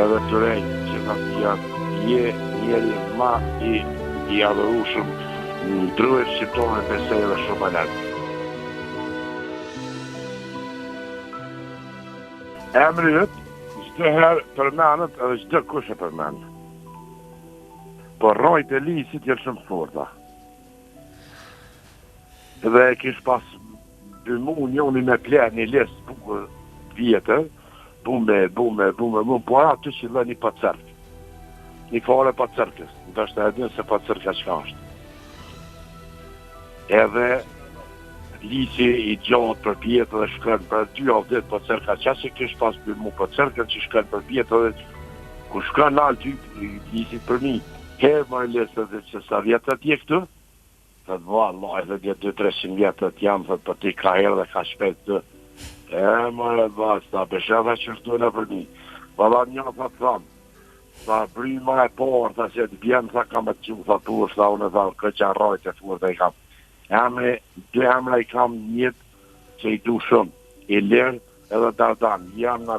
edhe të rejnë që në tjatë je njeri ma i adhërushëm në drujët shqiptore besej dhe shumë alertë. Emri yt çdo herë përmendet edhe çdo kush e përmend. Po rrojt e lisit janë shumë forta. Dhe e kish pas mu njoni me pler një listë bukur vjetër, bume, po aty që dhe një pa cërk. Një fare pa cërkës, ndështë e din se pa cërka qka është. Edhe lisi i gjatë për pjetë dhe shkën për 2 avdet për cërka qasë kish pas për mu për cërkën që shkën për pjetë dhe ku shkën alë ty lisit për mi. Herë më lisë dhe që sa vjetët je këtu, dhe të va, Allah, edhe 200-300 vjetët jam, dhe për ti ka herë dhe ka shpet të. Më e va, sta beshe dhe që shtu në për mi. Valla një të thamë, sa bryma e porë, ta që të bjenë, sa kam e që të tu, sa unë dhe këqa rajtë e furë dhe i kam. Dy emra i kam njëtë që i du shumë, i lirë edhe Dardan. Jam në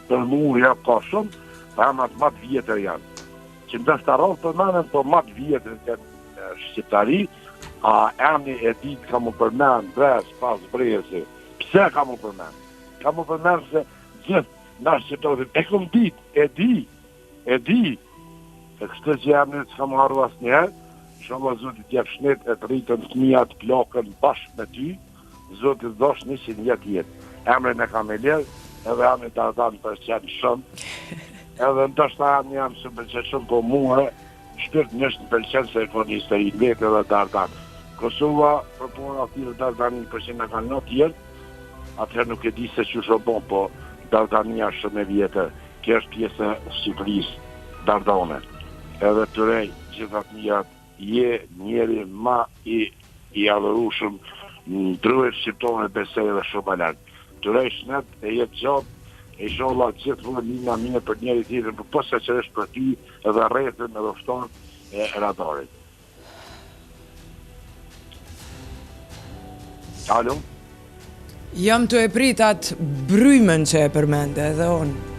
për mu, jam ka shumë, për emrat matë vjetër janë. Që ndështë të rrallë përmenën, po matë vjetër janë shqiptari, a emni e ditë ka mu përmenë, brez, pas brezi. Pse ka mu përmenë? Ka mu përmenë se gjithë në shqiptari, e kom ditë, e di. E kështë që emni që ka mu arru asë njerë, shumë zotit jep shnet e të rritën fëmijat plakën bashkë me ty, zotit dosh 100 vjet jetë. Emrin e kam e lirë, edhe emrin Dardan për qenë shumë, edhe ndoshta emrin jam së pëlqen shumë, po mua, shpirt nështë në pëlqen se e ko një histori letë edhe Dardan. Kosova, për puna atyre Dardanin për që në kanë në tjerë, atëherë nuk e di se që shë bon, po Dardania shumë e vjetër, kjo është pjesë e Shqipërisë, Dardane. Edhe të rej, gjithat njërat, je njeri ma i adhërushëm në drujët shqiptore besej dhe shumë alertë. Të rej shnet e jetë gjatë, e sholla gjithë vëllë lina mine për njeri tjetër, për përse që është për ty edhe rretën edhe ftonë e radarit. Alo? Jam të e prit atë brymën që e përmende edhe unë.